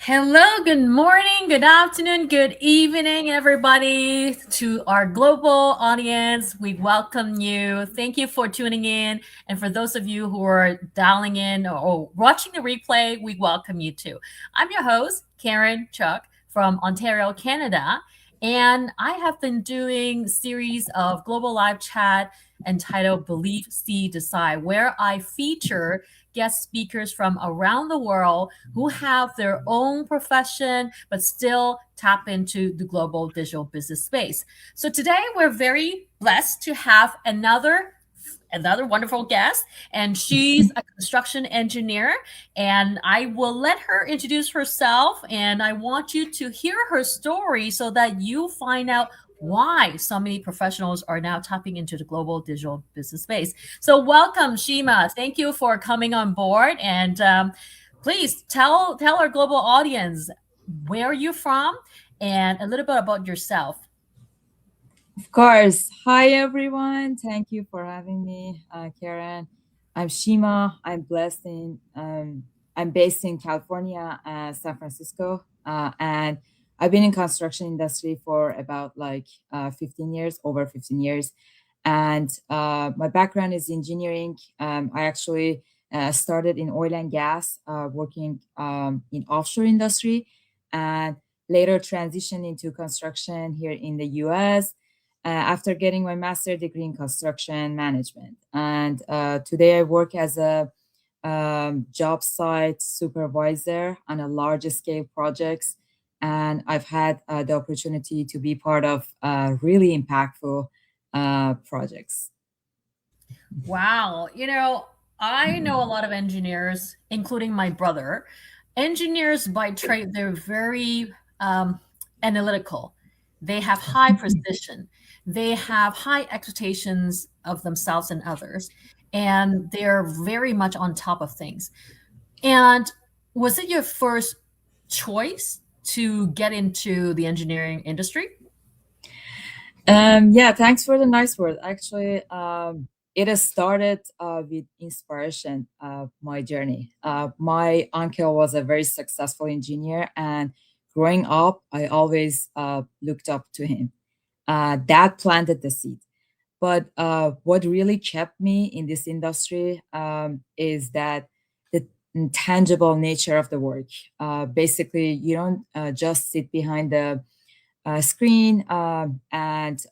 Hello, good morning, good afternoon, good evening, everybody. To our global audience, we welcome you. Thank you for tuning in. And for those of you who are dialing in or watching the replay, we welcome you too. I'm your host, Karen Chuck from Ontario, Canada. And I have been doing a series of global live chat entitled Believe, See, Decide, where I feature guest speakers from around the world who have their own profession but still tap into the global digital business space. So today we're very blessed to have another wonderful guest, and she's a construction engineer, and I will let her introduce herself, and I want you to hear her story so that you find out why so many professionals are now tapping into the global digital business space. So welcome, Shima. Thank you for coming on board, and please tell our global audience where you're from and a little bit about yourself. Of course. Hi, everyone. Thank you for having me, Karen. I'm Shima. I'm based in California, San Francisco, and I've been in construction industry for about 15 years, over 15 years. And my background is engineering. I actually started in oil and gas, working in offshore industry, and later transitioned into construction here in the US after getting my master's degree in construction management. And today I work as a job site supervisor on a large scale projects. And I've had the opportunity to be part of really impactful projects. Wow. I know a lot of engineers, including my brother. Engineers by trade, they're very analytical. They have high precision. They have high expectations of themselves and others. And they're very much on top of things. And was it your first choice to get into the engineering industry? Yeah, thanks for the nice word. Actually, it has started with inspiration of my journey. My uncle was a very successful engineer, and growing up, I always looked up to him. That planted the seed. But what really kept me in this industry is that the intangible nature of the work. Basically, you don't just sit behind the screen and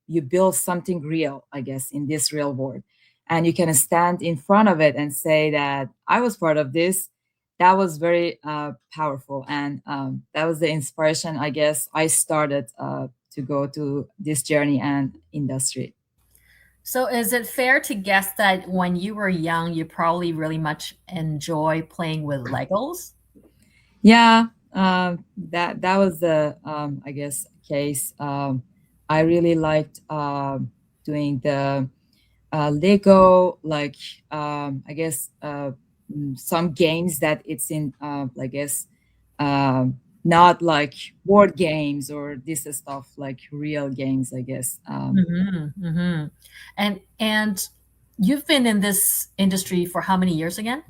you build something real, I guess, in this real world. And you can stand in front of it and say that I was part of this. That was very powerful. And that was the inspiration, I guess, I started to go to this journey and industry. So is it fair to guess that when you were young, you probably really much enjoy playing with Legos? Yeah, that was the I guess case. I really liked doing the Lego, I guess some games that it's in I guess not like board games or this stuff, like real games, I guess. Mm-hmm. And you've been in this industry for how many years again?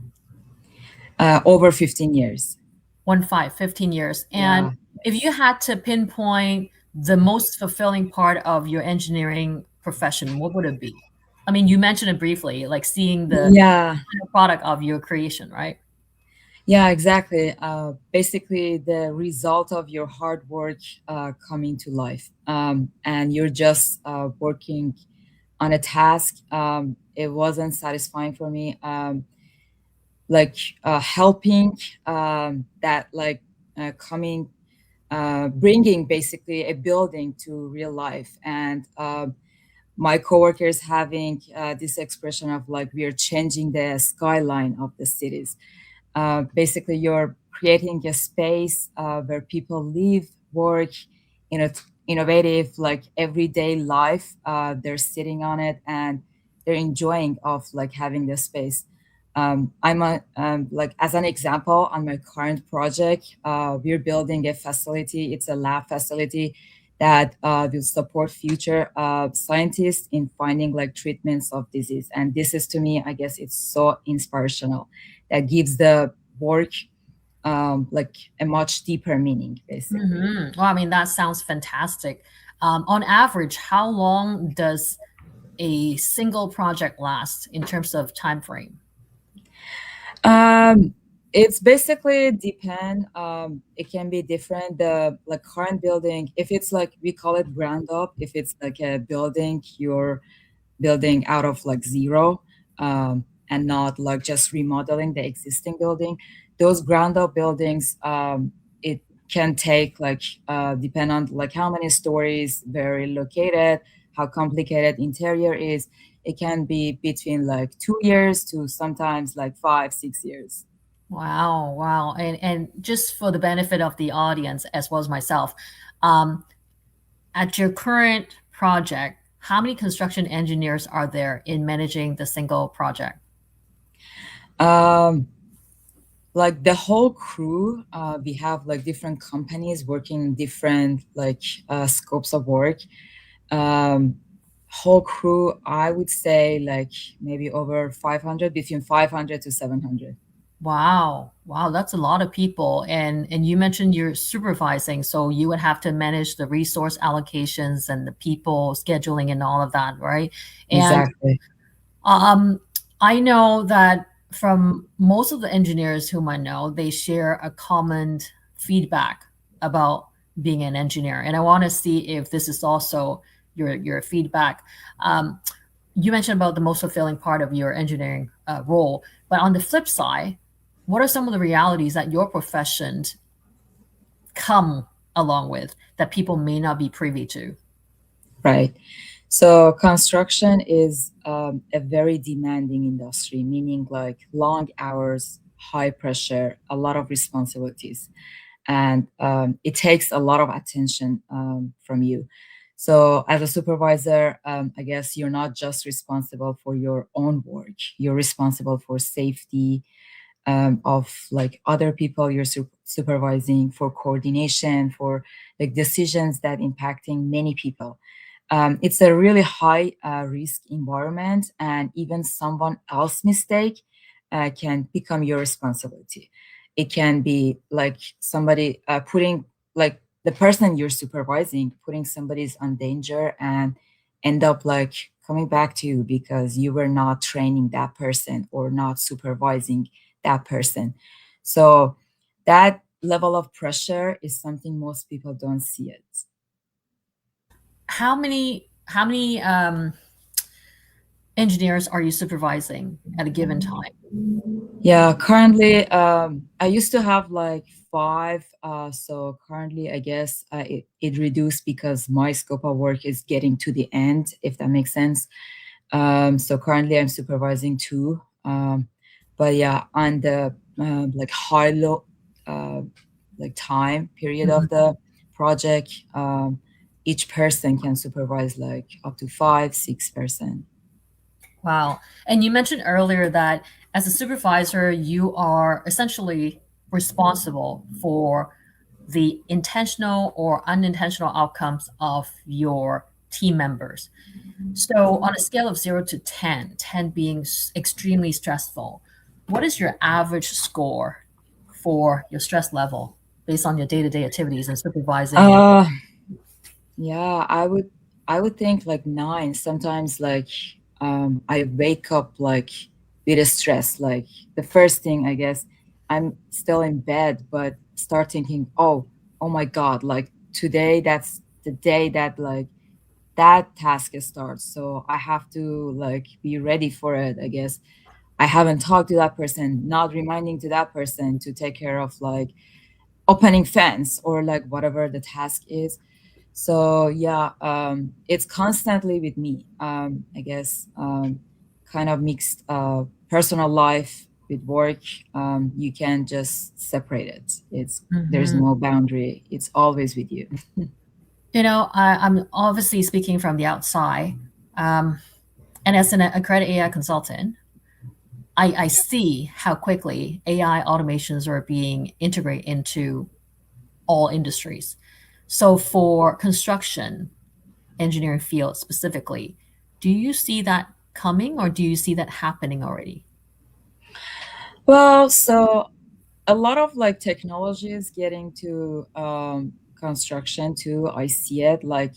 Over 15 years. 15 years. And Yeah. if you had to pinpoint the most fulfilling part of your engineering profession, what would it be? I mean, you mentioned it briefly, like seeing the Yeah. final product of your creation, right? Yeah, exactly. Basically, the result of your hard work coming to life, and you're just working on a task. It wasn't satisfying for me. Helping that, coming, bringing basically a building to real life, and my coworkers having this expression of like we are changing the skyline of the cities. Basically, you're creating a space where people live, work, in a innovative, like everyday life. They're sitting on it and they're enjoying of like having this space. I'm a, like as an example on my current project, we're building a facility. It's a lab facility that will support future scientists in finding like treatments of disease. And this is to me, I guess, it's so inspirational. That gives the work like a much deeper meaning, basically. Well, I mean, that sounds fantastic. On average, how long does a single project last in terms of time frame? It's basically depend. It can be different. The like current building, if it's like we call it ground up, if it's like a building you're building out of like zero, and not like just remodeling the existing building, those ground up buildings, it can take like depend on like how many stories, very located, how complicated interior is. It can be between like 2 years to sometimes like 5, 6 years. Wow, wow. And just for the benefit of the audience as well as myself, um, at your current project, how many construction engineers are there in managing the single project? Um, like the whole crew, we have like different companies working different like scopes of work. Um, whole crew, I would say like maybe over 500, between 500 to 700. Wow. Wow, that's a lot of people. And you mentioned you're supervising, so you would have to manage the resource allocations and the people scheduling and all of that, right? And Exactly. um I know that from most of the engineers whom I know, they share a common feedback about being an engineer. And I want to see if this is also your feedback. Um, you mentioned about the most fulfilling part of your engineering role, but on the flip side, what are some of the realities that your profession come along with that people may not be privy to? Right. So construction is a very demanding industry, meaning like long hours, high pressure, a lot of responsibilities, and it takes a lot of attention from you. So as a supervisor, I guess you're not just responsible for your own work. You're responsible for safety, of like other people you're supervising, for coordination, for like decisions that impacting many people. It's a really high risk environment, and even someone else's mistake can become your responsibility. It can be like somebody putting like the person you're supervising putting somebody's on danger and end up like coming back to you because you were not training that person or not supervising that person. So that level of pressure is something most people don't see it. How many engineers are you supervising at a given time? Yeah, currently, I used to have like five. So currently, I guess it reduced because my scope of work is getting to the end, if that makes sense. So currently, I'm supervising two. But yeah, on the like high low uh, like time period of Mhm. the project, each person can supervise like up to 5, 6 person. Wow. And you mentioned earlier that as a supervisor, you are essentially responsible for the intentional or unintentional outcomes of your team members. So, on a scale of 0 to 10, 10 being extremely stressful, what is your average score for your stress level based on your day to day activities and supervising? And Uh, Yeah, I would think like 9. Sometimes like I wake up like with a stress. Like the first thing I guess I'm still in bed, but start thinking, oh my God, like today that's the day that like that task starts. So I have to like be ready for it, I guess. I haven't talked to that person, not reminding to that person to take care of like opening fence or like whatever the task is. So yeah, it's constantly with me. I guess kind of mixed personal life with work. You can just separate it. There's Mhm. no boundary. It's always with you. I'm obviously speaking from the outside. Um, and as an accredited AI consultant, I see how quickly AI automations are being integrated into all industries. So, for construction engineering field specifically, do you see that coming or do you see that happening already? Well, so a lot of like technologies getting to construction too. I see it like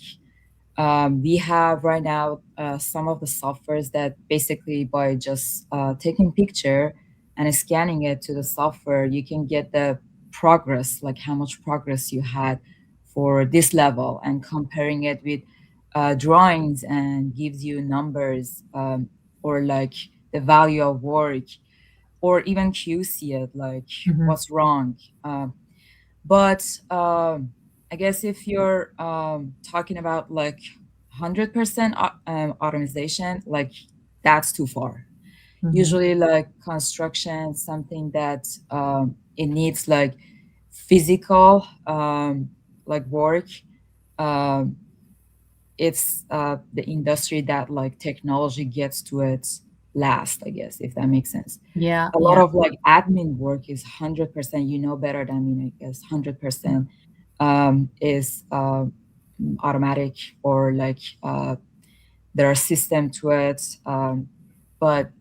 we have right now some of the softwares that basically by just taking picture and scanning it to the software, you can get the progress, like how much progress you had for this level, and comparing it with drawings and gives you numbers, or like the value of work, or even QC it, like Mhm. what's wrong. But I guess if you're talking about like 100% automation, like that's too far. Mhm. Usually, like construction, something that it needs like physical like work. Um, it's the industry that like technology gets to its last, I guess, if that makes sense. Yeah, A lot yeah. of like admin work is 100%, you know better than me, I guess, 100% is automatic, or like there are system to it. But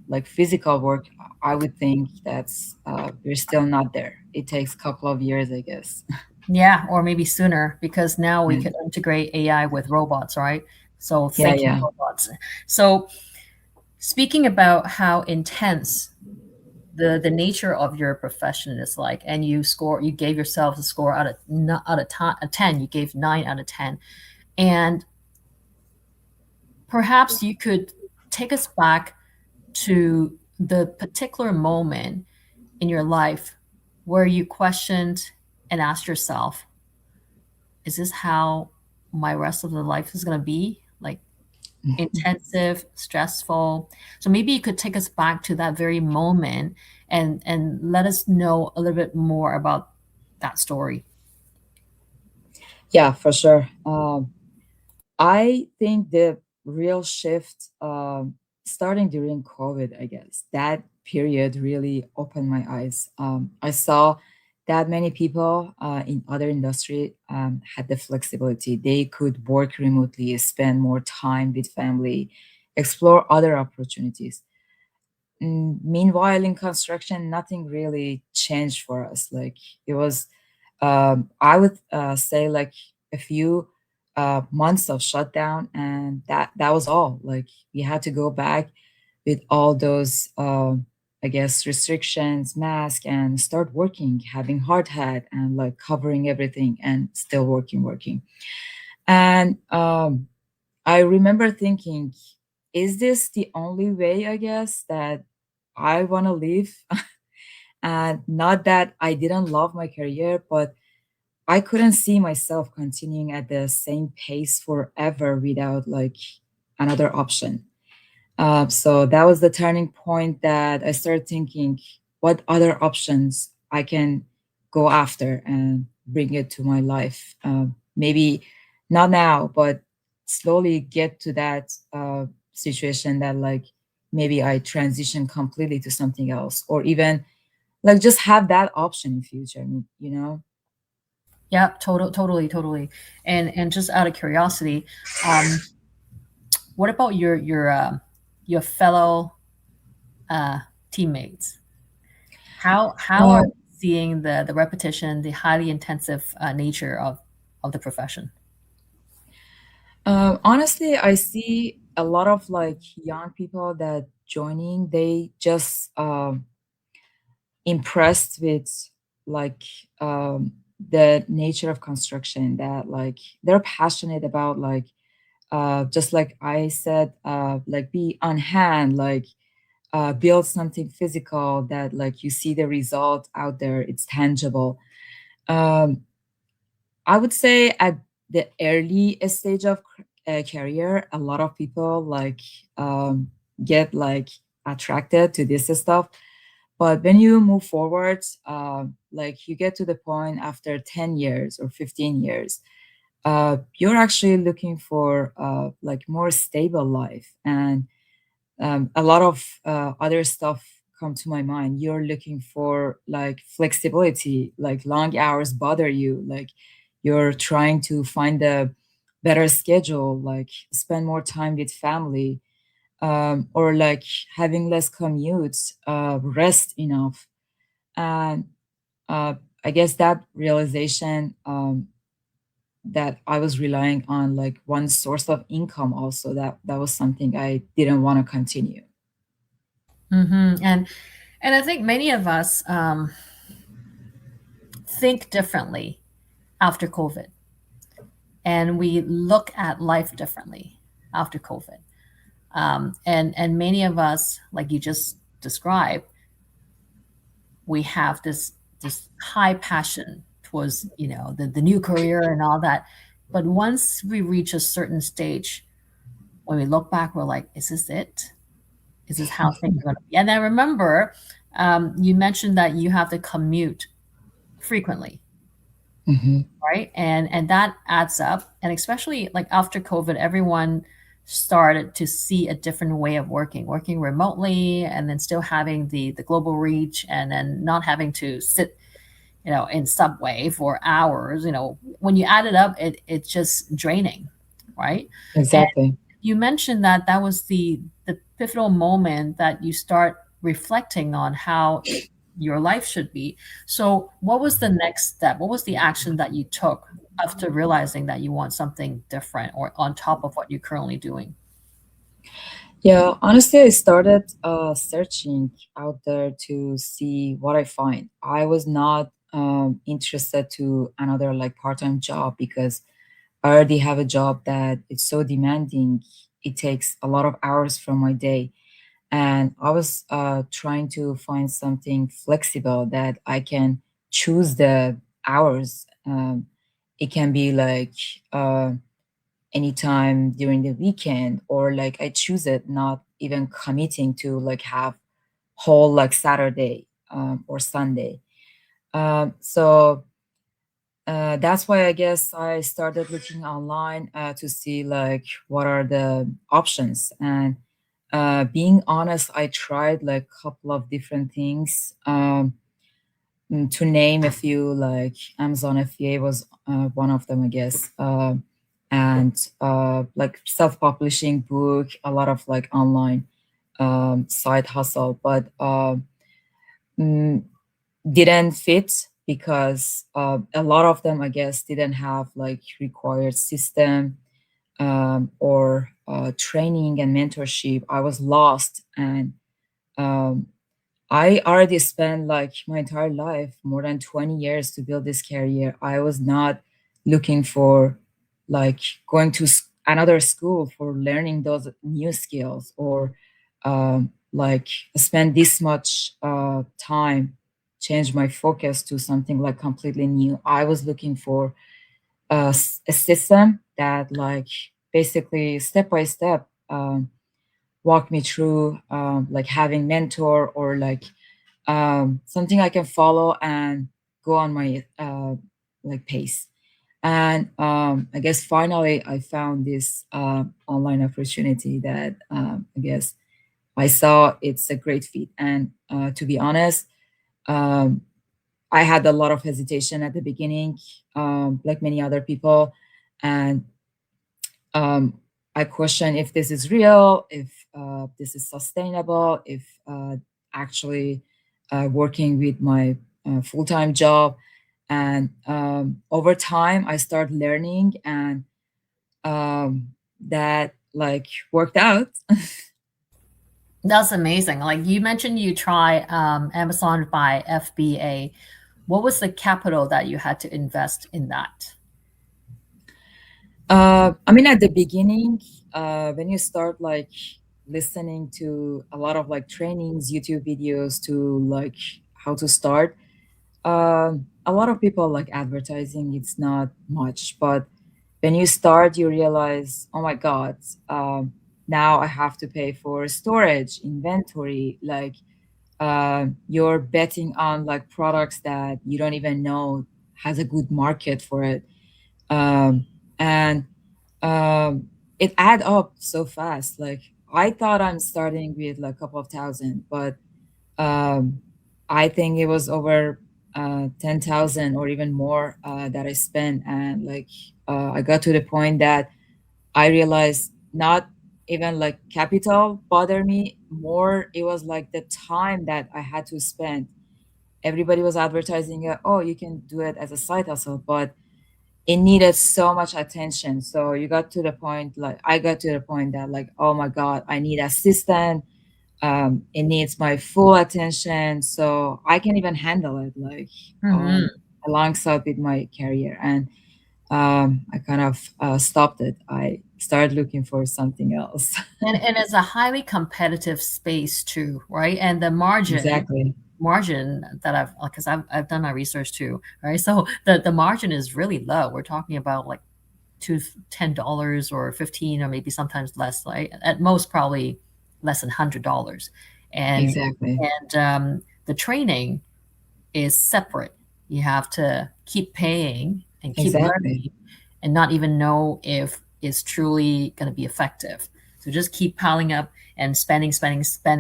like physical work, I would think that's we're still not there. It takes a couple of years, I guess. Yeah, or maybe sooner because now we Yeah, can integrate AI with robots, right? So yeah, thinking yeah. robots. So speaking about how intense the nature of your profession is like, and you gave yourself a score out of 10, you gave 9 out of 10. And perhaps you could take us back to the particular moment in your life where you questioned and asked yourself, is this how my rest of the life is going to be? Like intensive, stressful. So maybe you could take us back to that very moment and let us know a little bit more about that story. Yeah, for sure. I think the real shift, starting during COVID, I guess, that period really opened my eyes. I saw that many people in other industry had the flexibility. They could work remotely, spend more time with family, explore other opportunities. Meanwhile, in construction, nothing really changed for us. Like it was, I would say, like a few months of shutdown, and that was all. Like we had to go back with all those, I guess, restrictions, mask, and start working, having hard hat, and like covering everything, and still working. And I remember thinking, is this the only way, I guess, that I want to live? And not that I didn't love my career, but I couldn't see myself continuing at the same pace forever without like another option. So that was the turning point that I started thinking what other options I can go after and bring it to my life. Maybe not now, but slowly get to that situation that like maybe I transition completely to something else, or even like just have that option in future, you know? Yeah, totally. And just out of curiosity, um, what about your fellow uh, teammates? How are Uh, they seeing the repetition, the highly intensive nature of the profession? Honestly, I see a lot of like young people that joining, they just impressed with like the nature of construction, that like they're passionate about like just like I said, like be on hand, like build something physical that like you see the result out there, it's tangible. um, I would say at the early stage of career, a lot of people like get like attracted to this stuff. But when you move forward, like you get to the point after 10 years or 15 years, you're actually looking for like more stable life, and a lot of other stuff come to my mind. You're looking for like flexibility, like long hours bother you, like you're trying to find a better schedule, like spend more time with family, or like having less commutes, rest enough. And uh, I guess that realization, that I was relying on like one source of income, also that was something I didn't want to continue. And I think many of us think differently after COVID, and we look at life differently after COVID. And many of us, like you just described, we have this high passion towards the new career and all that. But once we reach a certain stage, when we look back, we're like, is this it? Is this how things are going to be? And I remember you mentioned that you have to commute frequently, Mhm. right? And that adds up. And especially like after COVID, everyone started to see a different way of working remotely, and then still having the global reach, and then not having to sit in subway for hours. When you add it up, it's just draining, right? And Exactly. you mentioned that that was the pivotal moment that you start reflecting on how your life should be. So what was the next step? What was the action that you took after realizing that you want something different or on top of what you're currently doing? Yeah, honestly, I started searching out there to see what I find. I was not interested to another like part-time job because I already have a job that it's so demanding. It takes a lot of hours from my day, and I was trying to find something flexible that I can choose the hours. It can be like anytime during the weekend, or like I choose it, not even committing to like have whole like Saturday or Sunday. So that's why I guess I started looking online to see like what are the options. And being honest, I tried like a couple of different things. To name a few, like Amazon FBA was one of them, I guess. And like self-publishing book, a lot of like online side hustle, but mm, didn't fit because a lot of them, I guess, didn't have like required system or training and mentorship. I was lost, and um, I already spent like my entire life, more than 20 years, to build this career. I was not looking for like going to another school for learning those new skills, or like spend this much time, change my focus to something like completely new. I was looking for a system that like basically step by step walk me through like having mentor, or like something I can follow and go on my like pace. And I guess finally I found this online opportunity that I guess I saw it's a great fit. And to be honest, um, I had a lot of hesitation at the beginning, like many other people, and um, I question if this is real, if this is sustainable, if actually working with my full-time job. And over time, I start learning, and that like worked out. That's amazing. Like you mentioned, you try Amazon by FBA. What was the capital that you had to invest in that? I mean, at the beginning, when you start like listening to a lot of like trainings, YouTube videos to like how to start, a lot of people like advertising. It's not much, but when you start, you realize, oh my God, now I have to pay for storage, inventory. Like you're betting on like products that you don't even know has a good market for it. And it add up so fast. Like I thought I'm starting with like a couple of thousand, but um, I think it was over 10,000 or even more that I spent. And like I got to the point that I realized not even like capital bothered me more. It was like the time that I had to spend. everybody was advertising it. Oh, you can do it as a side hustle, but it needed so much attention. So you got to the point, like I got to the point that like, oh my God, I need assistant. It needs my full attention. So I can even handle it like Mhm. alongside with my career. And I kind of stopped it. I started looking for something else. And it's a highly competitive space too, right? And the margin that I've, because I've done my research too, right? So the margin is really low. We're talking about like to $10 or 15 or maybe sometimes less, right? At most probably less than $100. And Exactly. the training is separate. You have to keep paying and keep Exactly. learning and not even know if it's truly going to be effective. So just keep piling up and spending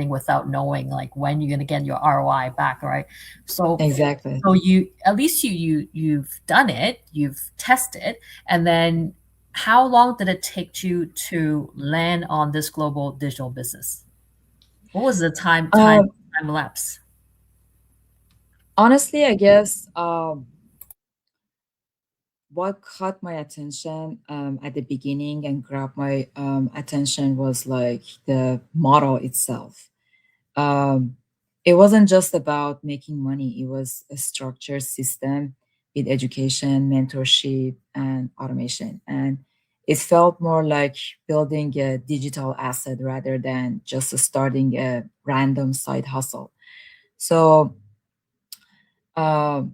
without knowing like when you're going to get your ROI back, right? So Exactly. you at least you've done it, you've tested, and then how long did it take you to land on this global digital business? What was the Um, time lapse? Honestly, I guess what caught my attention at the beginning and grabbed my attention was like the model itself. Um, it wasn't just about making money, it was a structured system with education, mentorship, and automation. And it felt more like building a digital asset rather than just starting a random side hustle. So, um,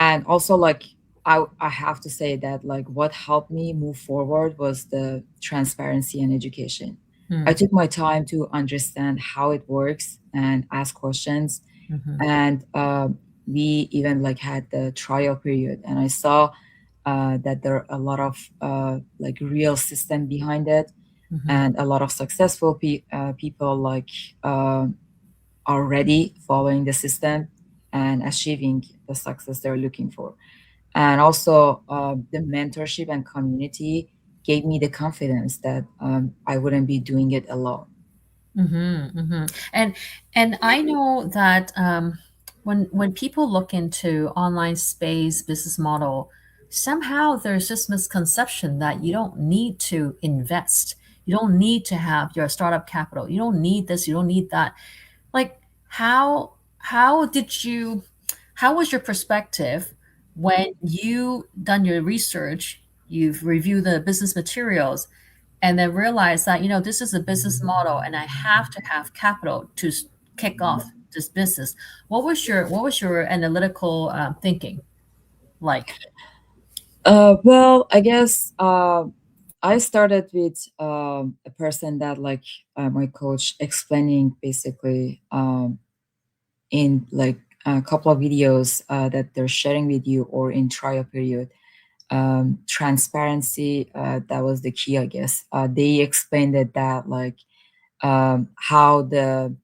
and also like I have to say that like what helped me move forward was the transparency and education. I Hmm. took my time to understand how it works and ask questions, Hmm. and we even like had the trial period, and I saw that there are a lot of like real system behind it, Hmm. and a lot of successful people like already following the system and achieving the success they're looking for. And also the mentorship and community gave me the confidence that I wouldn't be doing it alone. Mm-hmm, mm-hmm. And I know that when people look into online space business model, somehow there's this misconception that you don't need to invest. You don't need to have your startup capital. You don't need this. You don't need that. Like how did you how was your perspective when you done your research, you've reviewed the business materials, and then realize that this is a business model and I have to have capital to kick off this business? What was your analytical thinking like? Well, I guess I started with a person that like my coach explaining basically in like a couple of videos that they're sharing with you or in trial period. Transparency, that was the key, I guess. They explained it that like how the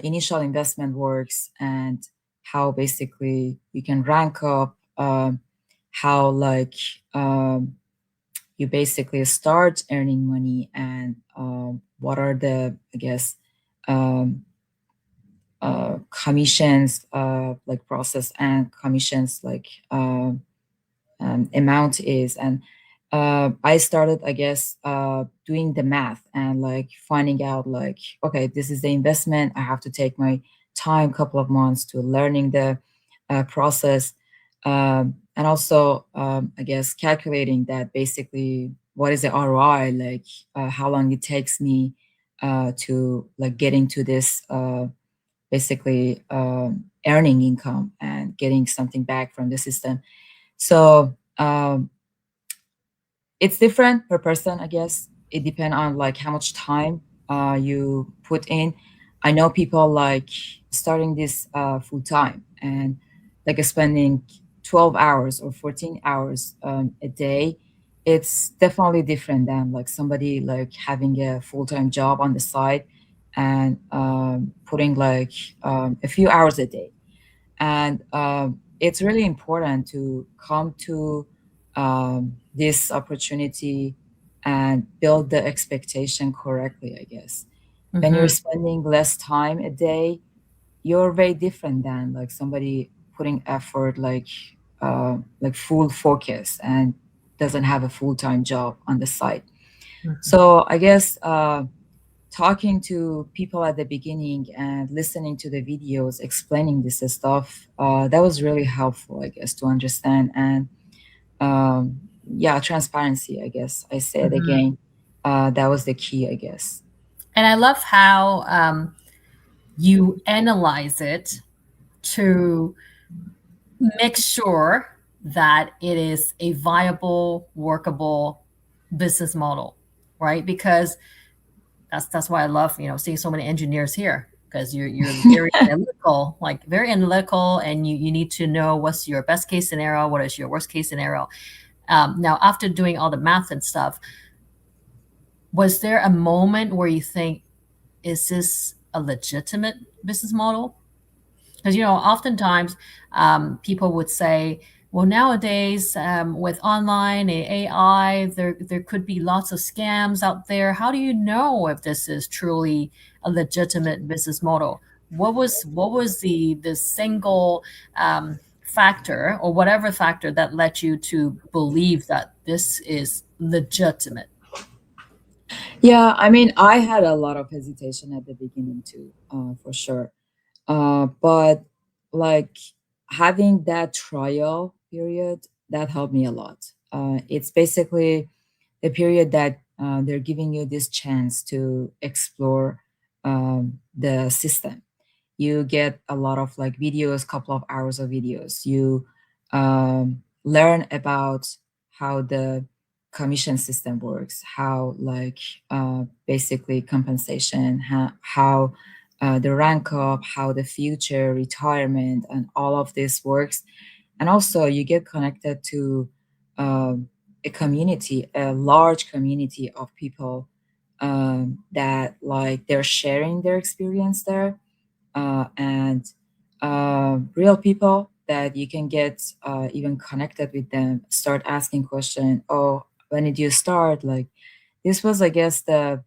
initial investment works and how basically you can rank up, how like you basically start earning money, and what are the, I guess, um, commissions like process and commissions like amount is. And I started, I guess, doing the math and like finding out like, okay, this is the investment. I have to take my time, couple of months to learning the process. And also, I guess, calculating that basically what is the ROI, like how long it takes me to like getting to this basically earning income and getting something back from the system. So it's different per person, I guess. It depends on like how much time you put in. I know people like starting this full time and like spending 12 hours or 14 hours a day. It's definitely different than like somebody like having a full-time job on the side and putting like a few hours a day. And it's really important to come to this opportunity and build the expectation correctly, I guess. When you're Hmm. spending less time a day, you're very different than like somebody putting effort, like full focus and doesn't have a full-time job on the side. Mhm. So I guess talking to people at the beginning and listening to the videos explaining this stuff, that was really helpful, I guess, to understand. And yeah, transparency, I guess I said Mhm. again, that was the key, I guess. And I love how you analyze it to make sure that it is a viable, workable business model, right? Because that's why I love, seeing so many engineers here, because you're very analytical, like very analytical, and you need to know what's your best case scenario, what is your worst case scenario. Now, after doing all the math and stuff, was there a moment where you think, is this a legitimate business model? Because oftentimes people would say, well, nowadays with online AI, there could be lots of scams out there. How do you know if this is truly a legitimate business model? What was the single factor, or whatever factor, that led you to believe that this is legitimate? Yeah, I mean, I had a lot of hesitation at the beginning too, for sure. But like having that trial period, that helped me a lot. It's basically the period that they're giving you this chance to explore the system. You get a lot of like videos, couple of hours of videos. You learn about how the commission system works, how like basically compensation, how the rank up, how the future retirement and all of this works. And also you get connected to a community, a large community of people that like they're sharing their experience there, and real people that you can get even connected with them, start asking question. Oh, when did you start? Like this was, I guess, the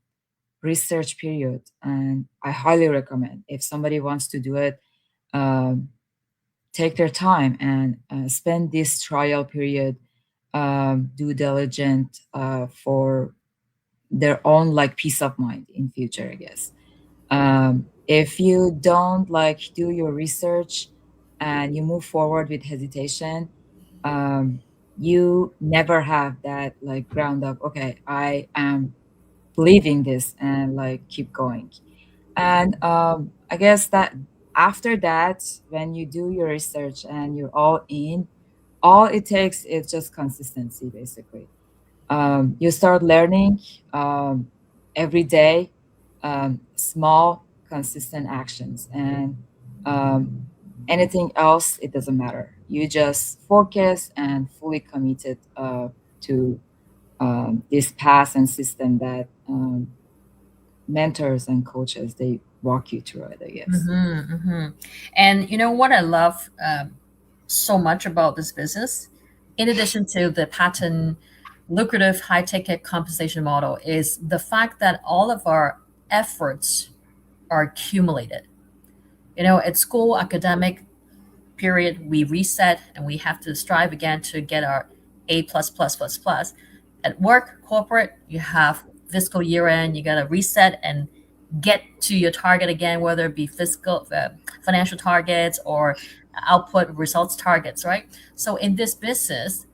research period, and I highly recommend if somebody wants to do it, um, take their time and spend this trial period, due diligent for their own like peace of mind in future, I guess. If you don't like do your research and you move forward with hesitation, um, you never have that like ground up, okay, I am believing this, and like keep going. And I guess that after that, when you do your research and you're all in, all it takes is just consistency, basically. You start learning every day, small, consistent actions, and um, anything else, it doesn't matter. You just focus and fully committed to this path and system that mentors and coaches they walk you through it, I guess. Mm-hmm, mm-hmm. And you know what I love so much about this business, in addition to the patent lucrative high ticket compensation model, is the fact that all of our efforts are accumulated. At school, academic period, we reset and we have to strive again to get our A plus plus plus plus. At work, corporate, you have fiscal year end, you got to reset and get to your target again, whether it be fiscal, financial targets, or output results targets, right? So in this business,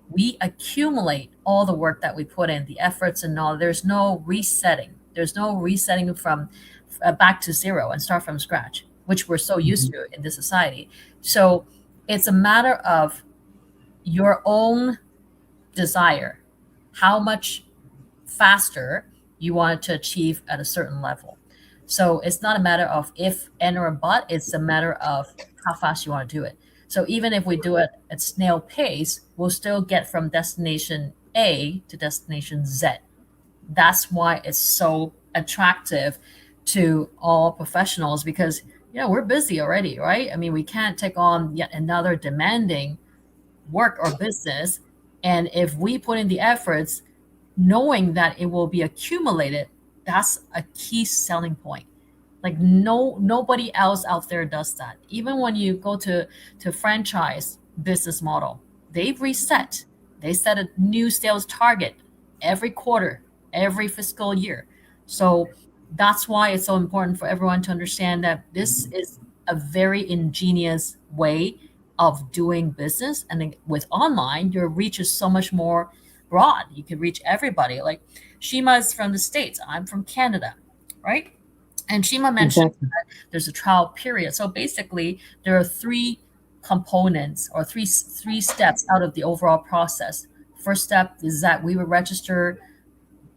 we accumulate all the work that we put in, the efforts and all. There's no resetting. There's no resetting from back to zero and start from scratch, which we're so used Mhm. to in this society. So it's a matter of your own desire, how much faster you want to achieve at a certain level. So it's not a matter of if, and, or but, it's a matter of how fast you want to do it. So even if we do it at snail pace, we'll still get from destination A to destination Z. That's why it's so attractive to all professionals, because we're busy already, right? I mean, we can't take on yet another demanding work or business. And if we put in the efforts, knowing that it will be accumulated, that's a key selling point. Like nobody else out there does that. Even when you go to franchise business model, they've reset. They set a new sales target every quarter, every fiscal year. So that's why it's so important for everyone to understand that this is a very ingenious way of doing business. And then with online, your reach is so much more broad. You can reach everybody. Like Shima is from the States, I'm from Canada, right? And Shima mentioned Exactly. that there's a trial period. So basically, there are three components or three steps out of the overall process. First step is that we would register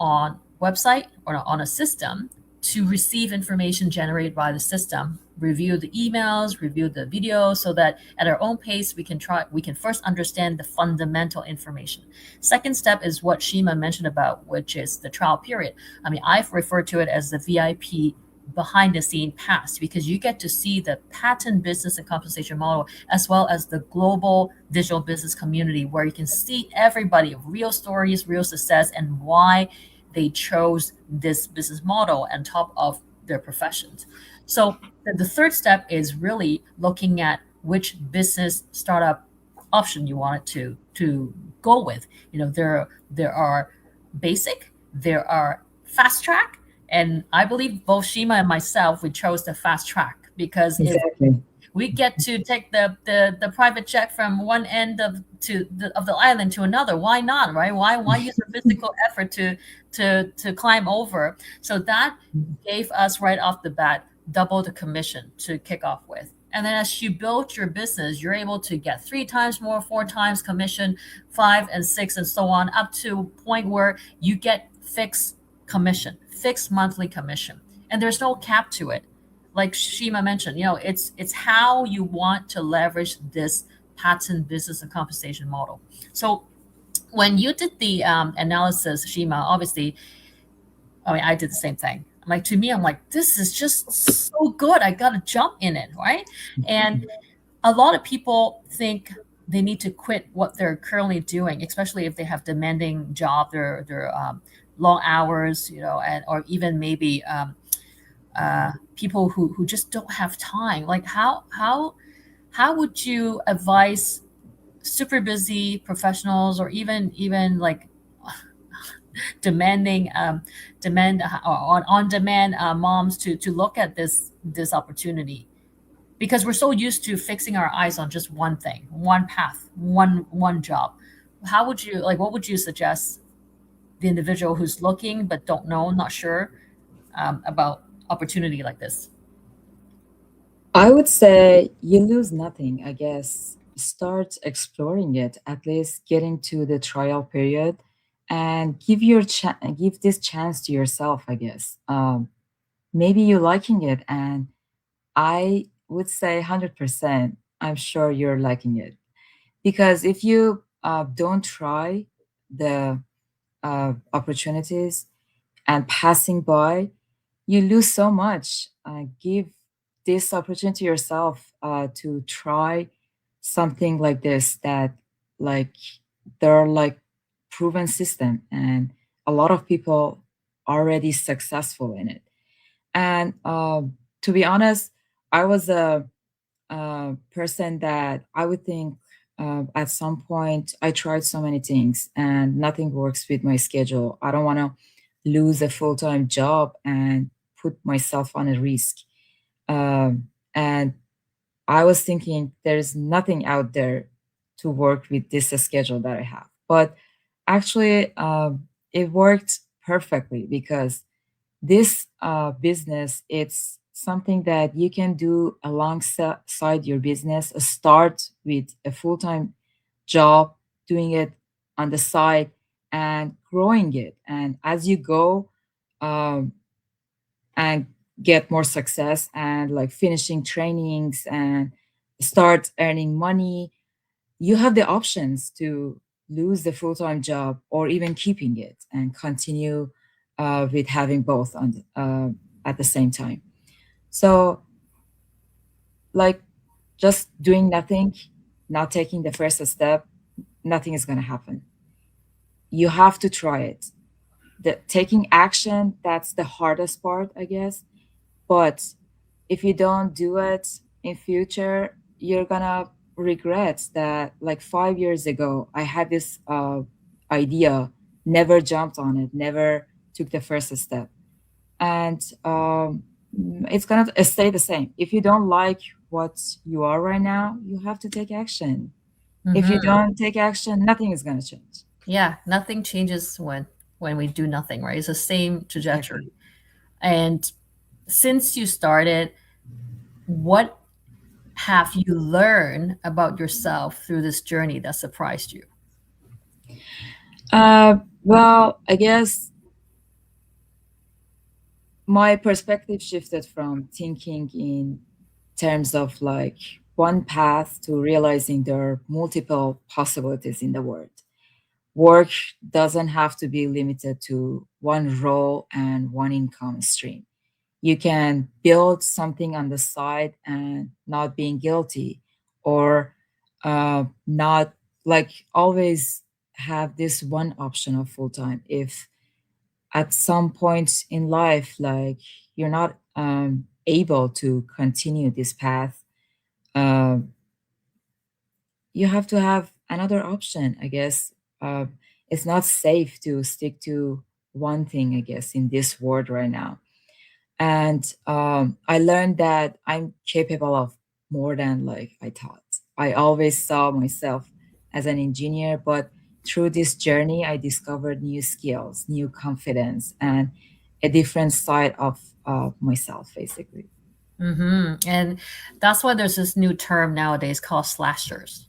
on website or on a system to receive information generated by the system, review the emails, review the videos, so that at our own pace we can first understand the fundamental information. Second step is what Shima mentioned about, which is the trial period. I mean, I've referred to it as the VIP behind the scene pass, because you get to see the patent business and compensation model as well as the global digital business community, where you can see everybody, real stories, real success, and why they chose this business model on top of their professions. So the third step is really looking at which business startup option you want it to go with. You know, there are basic, there are fast track, and I believe both Shima and myself, we chose the fast track because if Exactly. we get to take the private jet from one end of the island to another. Why not, right? Why use the physical effort to climb over? So that gave us right off the bat double the commission to kick off with. And then as you build your business, you're able to get three times more, four times commission, five and six, and so on, up to a point where you get fixed commission, fixed monthly commission. And there's no cap to it. Like Shima mentioned, you know, it's how you want to leverage this patent business and compensation model. So when you did the analysis, Shima, obviously, I mean, I did the same thing. Like to me, I'm like, this is just so good. I got to jump in it, right? And a lot of people think they need to quit what they're currently doing, especially if they have demanding job, their long hours, you know, and or even maybe people who just don't have time. Like how would you advise super busy professionals, or even like demanding demand on demand moms to look at this opportunity, because we're so used to fixing our eyes on just one thing, one path, one job. How would you, like, what would you suggest the individual who's looking but don't know, not sure about opportunity like this? I would say you lose nothing, I guess. Start exploring it, at least getting to the trial period, and give this chance to yourself, I guess. Maybe you're liking it, and I would say 100%, I'm sure you're liking it. Because if you don't try the opportunities and passing by, you lose so much. Give this opportunity yourself to try something like this, that like there are like proven system, and a lot of people already successful in it. And to be honest, I was a person that I would think at some point I tried so many things and nothing works with my schedule. I don't want to lose a full-time job and put myself on a risk. And I was thinking there's nothing out there to work with this schedule that I have. But actually, it worked perfectly, because this business, it's something that you can do alongside your business. Start with a full-time job, doing it on the side and growing it. And as you go, um, and get more success and like finishing trainings and start earning money, you have the options to lose the full-time job or even keeping it and continue with having both at the same time. So, like, just doing nothing, not taking the first step, nothing is going to happen. You have to try it. The taking action, that's the hardest part, I guess. But if you don't do it in future, you're gonna regret that. Like 5 years ago, I had this idea, never jumped on it, never took the first step, and it's gonna stay the same. If you don't like what you are right now, you have to take action. If you Hmm. don't take action, nothing is gonna change. Yeah, nothing changes when we do nothing, right? It's the same trajectory. Exactly. And since you started, what have you learned about yourself through this journey that surprised you? Well, I guess my perspective shifted from thinking in terms of like one path to realizing there are multiple possibilities in the world. Work doesn't have to be limited to one role and one income stream. You can build something on the side and not being guilty, or not like always have this one option of full time. If at some point in life, like you're not able to continue this path, uh, you have to have another option, I guess. It's not safe to stick to one thing, I guess, in this world right now. And I learned that I'm capable of more than like I thought. I always saw myself as an engineer, but through this journey, I discovered new skills, new confidence, and a different side of myself, basically. And that's why there's this new term nowadays called slashers,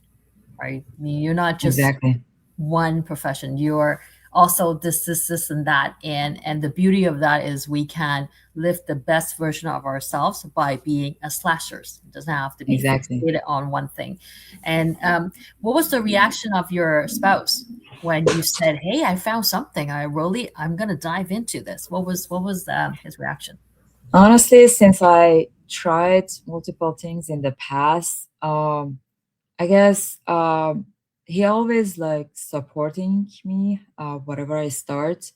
right? I mean, you're not just Exactly. one profession. You're also this, and that. And the beauty of that is we can live the best version of ourselves by being a slashers. It doesn't have to be Exactly. fixated on one thing. And what was the reaction of your spouse when you said, "Hey, I found something. I'm gonna dive into this." What was his reaction? Honestly, since I tried multiple things in the past, I guess he always like supporting me whatever I start.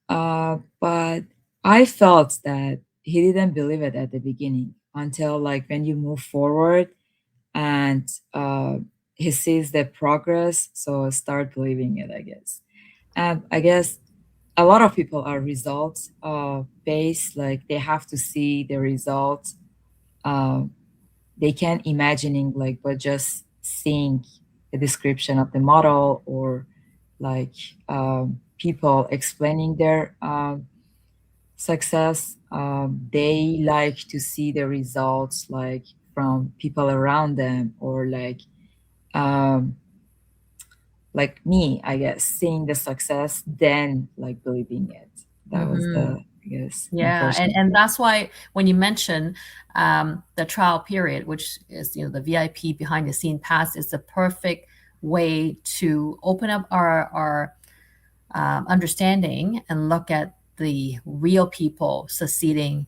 But I felt that he didn't believe it at the beginning until like when you move forward and he sees the progress, so start believing it, I guess. And I guess a lot of people are results based, like they have to see the results. Uh, they can't imagining like but just seeing the description of the model, or like people explaining their success. They like to see the results like from people around them, or um, like me, I guess, seeing the success, then like believing it. That was Hmm. the, I guess, Yeah, and unfortunate. and that's why when you mention the trial period, which is the VIP behind the scene pass, is the perfect way to open up our understanding and look at the real people succeeding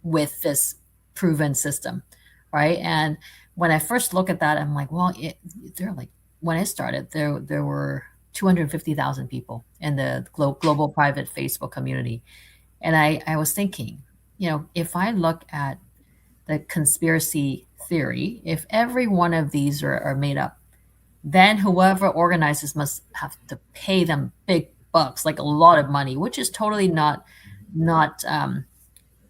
with this proven system, right? And when I first look at that, I'm like, well, they're like when I started, there were 250,000 people in the global private Facebook community, and I was thinking, if I look at the conspiracy theory, if every one of these are made up, then whoever organizes must have to pay them big bucks, like a lot of money, which is totally not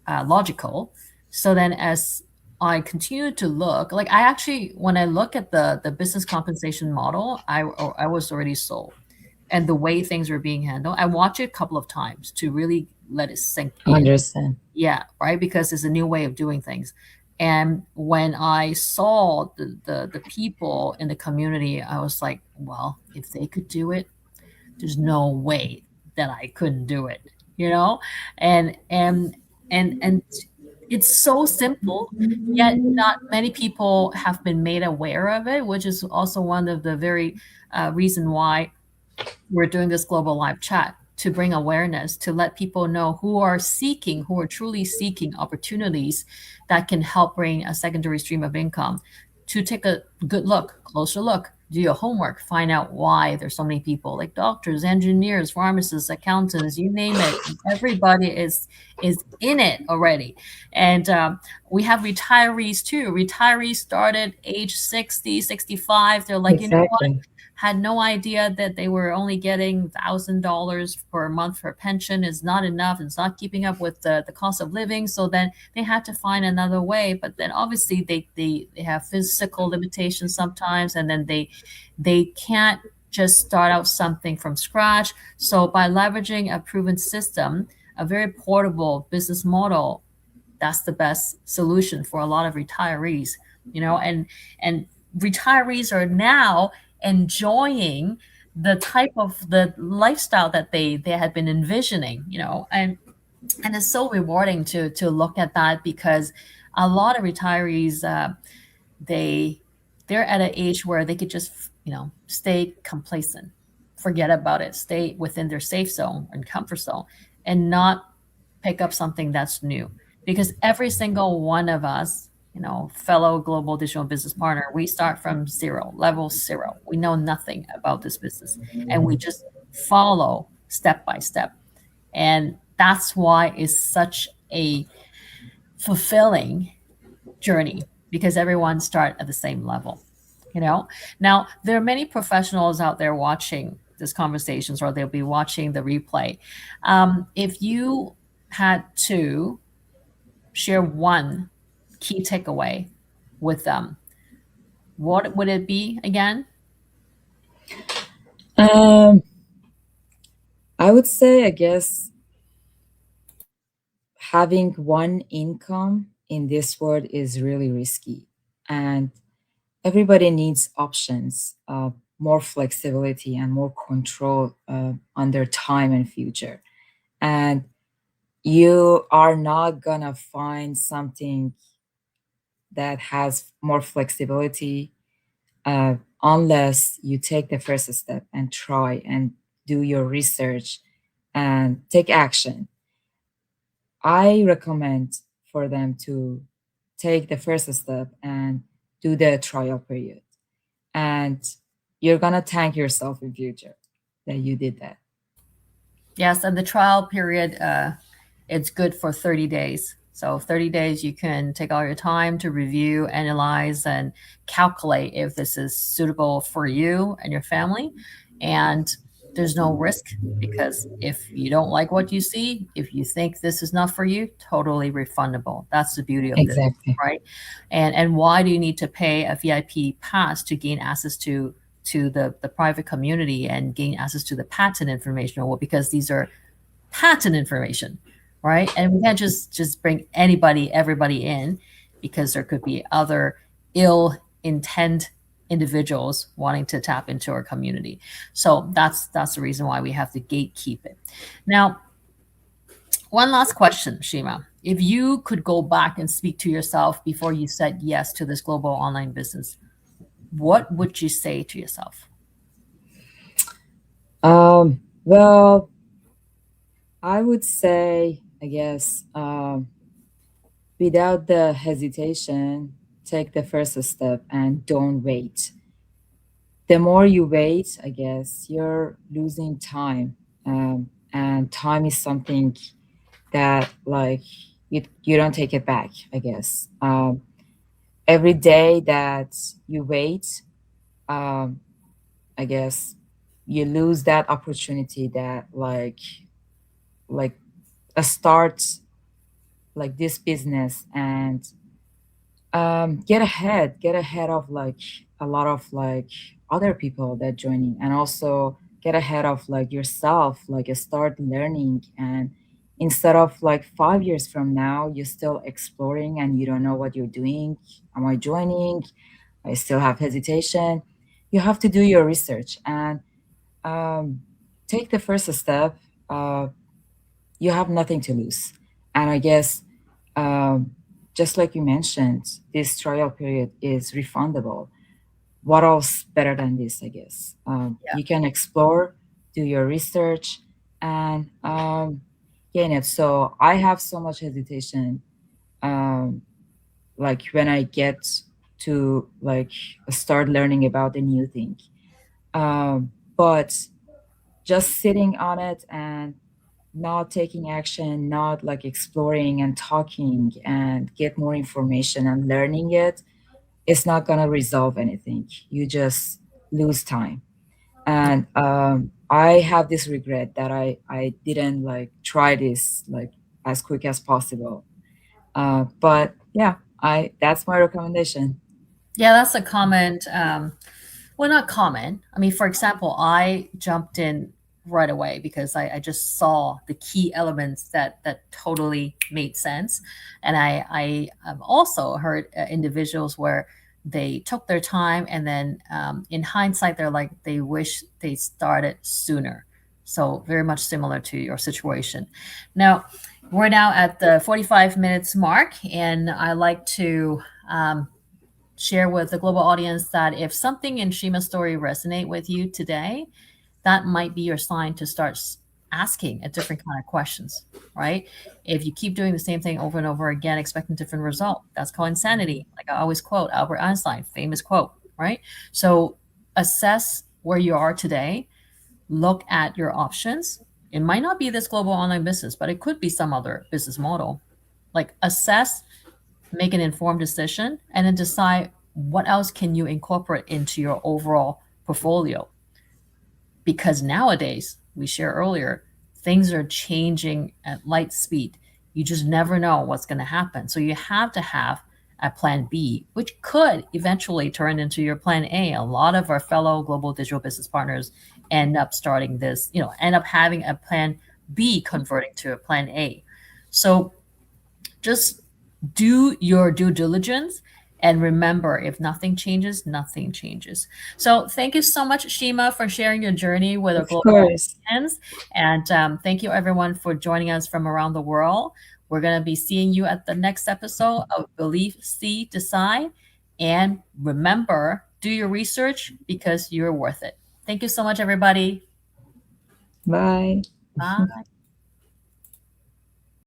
logical. So then, as I continue to look, like I actually, when I look at the business compensation model, I was already sold, and the way things were being handled, I watched it a couple of times to really let it sink in. Understand. Yeah, right, because it's a new way of doing things. And when I saw the people in the community, I was like, well, if they could do it, there's no way that I couldn't do it, you know? And it's so simple, yet not many people have been made aware of it, which is also one of the very reason why we're doing this global live chat, to bring awareness, to let people know who are truly seeking opportunities that can help bring a secondary stream of income, to take a good look, closer look. do your homework, find out why there's so many people, like doctors, engineers, pharmacists, accountants, you name it. Everybody is in it already. And we have retirees too. Retirees started age 60, 65. They're like, you know what? Exactly. Had no idea that they were only getting $1,000 per month for pension is not enough. It's not keeping up with the cost of living. So then they had to find another way. But then obviously they have physical limitations sometimes, and then they can't just start out something from scratch. So by leveraging a proven system, a very portable business model, that's the best solution for a lot of retirees, and retirees are now enjoying the type of the lifestyle that they had been envisioning, and it's so rewarding to look at that, because a lot of retirees, they they're at an age where they could just stay complacent, forget about it, stay within their safe zone and comfort zone, and not pick up something that's new. Because every single one of us, fellow global digital business partner, we start from zero, level zero. We know nothing about this business, and we just follow step by step. And that's why it's such a fulfilling journey, because everyone start at the same level. Now there are many professionals out there watching this conversations, or they'll be watching the replay. If you had to share one key takeaway with them, what would it be again? Um, I would say, I guess, having one income in this world is really risky, and everybody needs options, more flexibility, and more control on their time and future. And you are not gonna find something that has more flexibility unless you take the first step and try and do your research and take action. I recommend for them to take the first step and do the trial period. And you're gonna thank yourself in future that you did that. Yes, and the trial period, it's good for 30 days. So 30 days, you can take all your time to review, analyze, and calculate if this is suitable for you and your family. And there's no risk, because if you don't like what you see, if you think this is not for you, totally refundable. That's the beauty of this, Exactly. right? And why do you need to pay a VIP pass to gain access to the private community and gain access to the patent information? Well, because these are patent information, right? And we can't just bring everybody in, because there could be other ill intent individuals wanting to tap into our community. So that's the reason why we have to gatekeep it. Now, one last question, Shima. If you could go back and speak to yourself before you said yes to this global online business, what would you say to yourself? Well, I would say, I guess, without the hesitation, take the first step and don't wait. The more you wait, I guess, you're losing time. And time is something that, like, you don't take it back, I guess. Every day that you wait, um, I guess you lose that opportunity that, like a start like this business, and get ahead of like a lot of like other people that joining, and also get ahead of like yourself, like start learning. And instead of like 5 years from now you're still exploring and you don't know what you're doing, am I joining, I still have hesitation, you have to do your research and take the first step. You have nothing to lose. And I guess, just like you mentioned, this trial period is refundable. What else better than this, I guess? Yeah. You can explore, do your research, and gain it. So I have so much hesitation, like when I get to like start learning about the new thing. But just sitting on it and not taking action, not like exploring and talking and get more information and learning it, it's not going to resolve anything. You just lose time. And I have this regret that I didn't like try this like as quick as possible. But yeah, I that's my recommendation. Yeah, that's a comment. Well, not common. I mean, for example, I jumped in right away because I just saw the key elements that totally made sense, and I have also heard individuals where they took their time, and then in hindsight, they're like they wish they started sooner. So very much similar to your situation. Now, we're now at the 45 minutes mark, and I like to share with the global audience that if something in Shima's story resonate with you today, that might be your sign to start asking a different kind of questions, right? If you keep doing the same thing over and over again, expecting different result, that's called insanity. Like I always quote Albert Einstein, famous quote, right? So assess where you are today, look at your options. It might not be this global online business, but it could be some other business model. Like assess, make an informed decision, and then decide what else can you incorporate into your overall portfolio. Because nowadays, we shared earlier, things are changing at light speed. You just never know what's going to happen. So you have to have a plan B, which could eventually turn into your plan A. A lot of our fellow global digital business partners end up starting this, end up having a plan B converting to a plan A. So just do your due diligence and remember, if nothing changes, nothing changes. So thank you so much, Shima, for sharing your journey with a Of global course. audience. And thank you, everyone, for joining us from around the world. We're going to be seeing you at the next episode of Believe, See, Decide. And remember, do your research because you're worth it. Thank you so much, everybody. Bye. Bye.